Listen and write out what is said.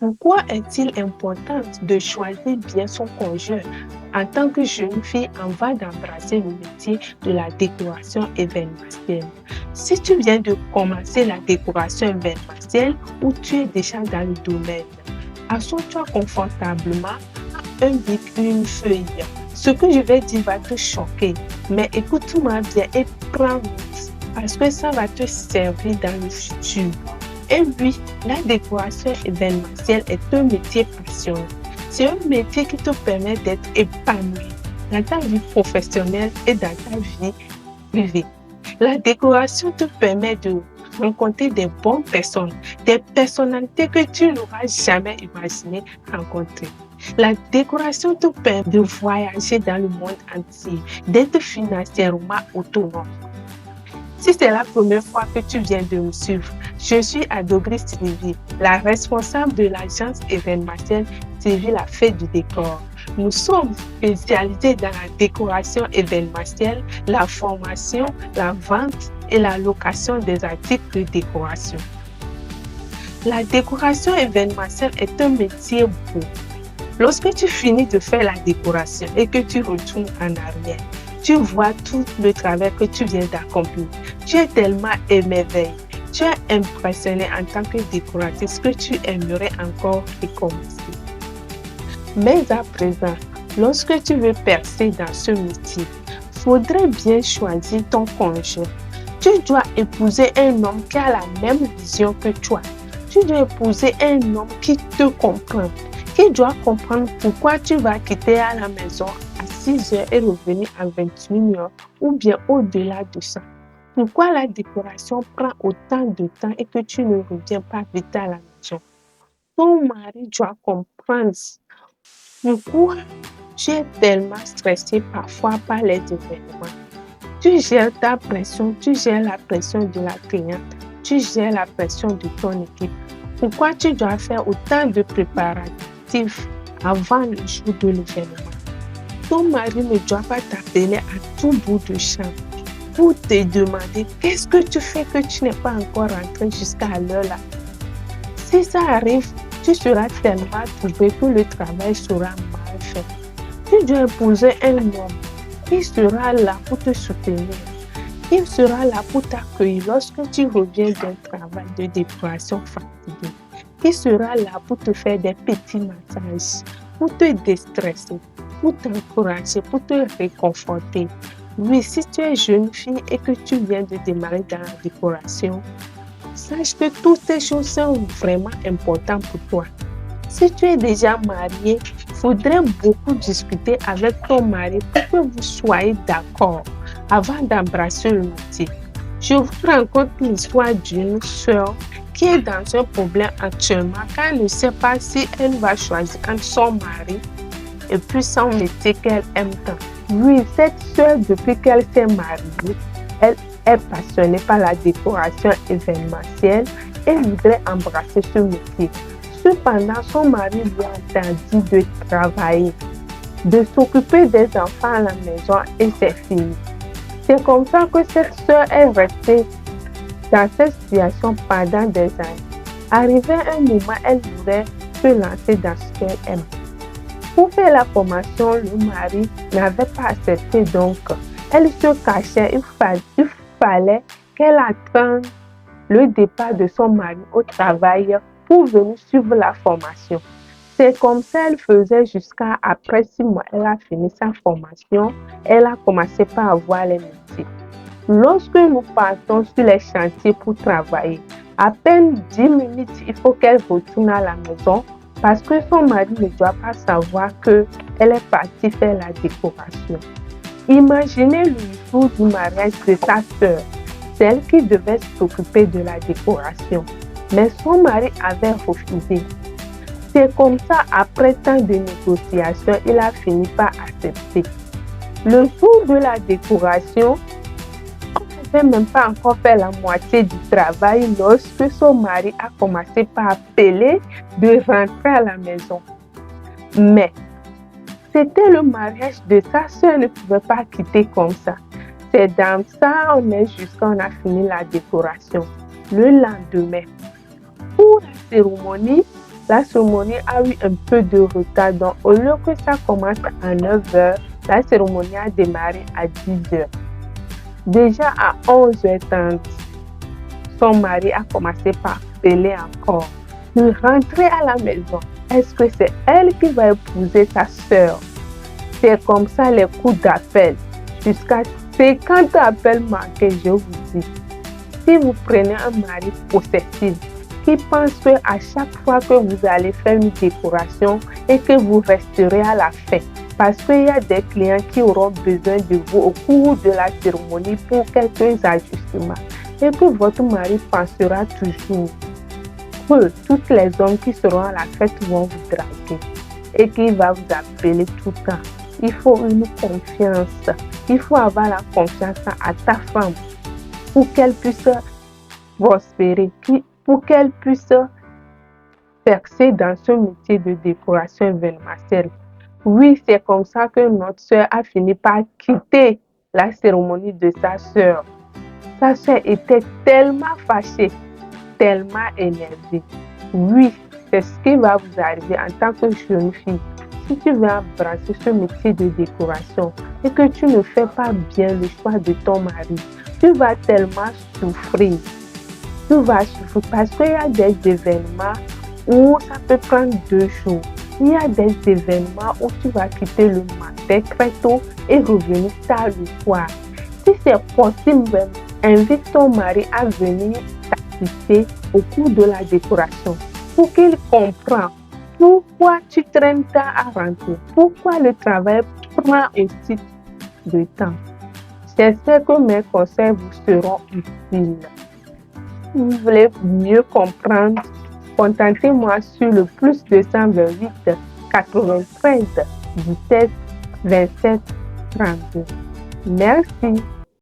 Pourquoi est-il important de choisir bien son conjoint? En tant que jeune fille, avant d'embrasser le métier de la décoration événementielle. Si tu viens de commencer la décoration événementielle ou tu es déjà dans le domaine, assois-toi confortablement à un bic, une feuille. Ce que je vais dire va te choquer, mais écoute-moi bien et prends note parce que ça va te servir dans le futur. Et oui, la décoration événementielle est un métier passionnant. C'est un métier qui te permet d'être épanoui dans ta vie professionnelle et dans ta vie privée. La décoration te permet de rencontrer des bonnes personnes, des personnalités que tu n'auras jamais imaginé rencontrer. La décoration te permet de voyager dans le monde entier, d'être financièrement autonome. Si c'est la première fois que tu viens de me suivre, je suis Adobri Sylvie, la responsable de l'agence événementielle Sylvie la Fée du Décor. Nous sommes spécialisés dans la décoration événementielle, la formation, la vente et la location des articles de décoration. La décoration événementielle est un métier beau. Lorsque tu finis de faire la décoration et que tu retournes en arrière, tu vois tout le travail que tu viens d'accomplir. Tu es tellement émerveillé. Tu es impressionné en tant que décoratrice que tu aimerais encore recommencer. Mais à présent, lorsque tu veux percer dans ce métier, il faudrait bien choisir ton conjoint. Tu dois épouser un homme qui a la même vision que toi. Tu dois épouser un homme qui te comprend, qui doit comprendre pourquoi tu vas quitter à la maison à 6 heures et revenir à 21 heures ou bien au-delà de ça. Pourquoi la décoration prend autant de temps et que tu ne reviens pas vite à la maison? Ton mari doit comprendre pourquoi tu es tellement stressé parfois par les événements. Tu gères ta pression, tu gères la pression de la cliente, tu gères la pression de ton équipe. Pourquoi tu dois faire autant de préparatifs avant le jour de l'événement? Ton mari ne doit pas t'appeler à tout bout de champ pour te demander qu'est-ce que tu fais que tu n'es pas encore rentré jusqu'à l'heure là. Si ça arrive, tu seras tellement troublé que le travail sera mal fait. Tu dois épouser un homme qui sera là pour te soutenir, qui sera là pour t'accueillir lorsque tu reviens d'un travail de décoration fatigué, qui sera là pour te faire des petits massages, pour te déstresser, pour t'encourager, pour te réconforter. Oui, si tu es jeune fille et que tu viens de démarrer dans la décoration, sache que toutes ces choses sont vraiment importantes pour toi. Si tu es déjà marié, il faudrait beaucoup discuter avec ton mari pour que vous soyez d'accord avant d'embrasser le métier. Je vous raconte l'histoire d'une soeur qui est dans un problème actuellement car elle ne sait pas si elle va choisir entre son mari et puis son métier qu'elle aime tant. Oui, cette soeur, depuis qu'elle s'est mariée, elle est passionnée par la décoration événementielle et voudrait embrasser ce métier. Cependant, son mari lui a interdit de travailler, de s'occuper des enfants à la maison et ses filles. C'est comme ça que cette soeur est restée dans cette situation pendant des années. Arrivé un moment, elle voulait se lancer dans ce qu'elle aime. Pour faire la formation, le mari n'avait pas accepté, donc elle se cachait. Il fallait qu'elle attende le départ de son mari au travail pour venir suivre la formation. C'est comme ça qu'elle faisait jusqu'à après 6 mois. Elle a fini sa formation. Elle a commencé par avoir les métiers. Lorsque nous partons sur les chantiers pour travailler, à peine 10 minutes, il faut qu'elle retourne à la maison parce que son mari ne doit pas savoir qu'elle est partie faire la décoration. Imaginez le jour du mariage de sa sœur, celle qui devait s'occuper de la décoration. Mais son mari avait refusé. C'est comme ça, après tant de négociations, il a fini par accepter. Le jour de la décoration, on n'avait même pas encore fait la moitié du travail lorsque son mari a commencé par appeler de rentrer à la maison. Mais c'était le mariage de sa soeur, ne pouvait pas quitter comme ça. C'est dans ça on est jusqu'à on a fini la décoration. Le lendemain, pour la cérémonie, la cérémonie a eu un peu de retard. Donc, au lieu que ça commence à 9h, la cérémonie a démarré à 10h. Déjà à 11h30, son mari a commencé par appeler encore. Rentrer à la maison. Est-ce que c'est elle qui va épouser ta sœur? C'est comme ça les coups d'appel. Jusqu'à 50 appels manqués, je vous dis. Si vous prenez un mari possessif qui pense qu'à chaque fois que vous allez faire une décoration et que vous resterez à la fin, parce qu'il y a des clients qui auront besoin de vous au cours de la cérémonie pour quelques ajustements, et que votre mari pensera toujours que tous les hommes qui seront à la fête vont vous draguer et qu'il va vous appeler tout le temps. Il faut une confiance. Il faut avoir la confiance à ta femme pour qu'elle puisse prospérer, pour qu'elle puisse percer dans ce métier de décoration événementielle. Oui, c'est comme ça que notre sœur a fini par quitter la cérémonie de sa sœur. Sa sœur était tellement fâchée, tellement énervée. Oui, c'est ce qui va vous arriver en tant que jeune fille. Si tu veux embrasser ce métier de décoration et que tu ne fais pas bien le choix de ton mari, tu vas tellement souffrir. Tu vas souffrir parce qu'il y a des événements où ça peut prendre 2 jours. Il y a des événements où tu vas quitter le matin très tôt et revenir tard le soir. Si c'est possible, invite ton mari à venir t'assister au cours de la décoration pour qu'il comprenne pourquoi tu traînes tard à rentrer, pourquoi le travail prend aussi de temps. J'espère que mes conseils vous seront utiles. Si vous voulez mieux comprendre, contactez-moi sur le +228 93 17 27 32. Merci.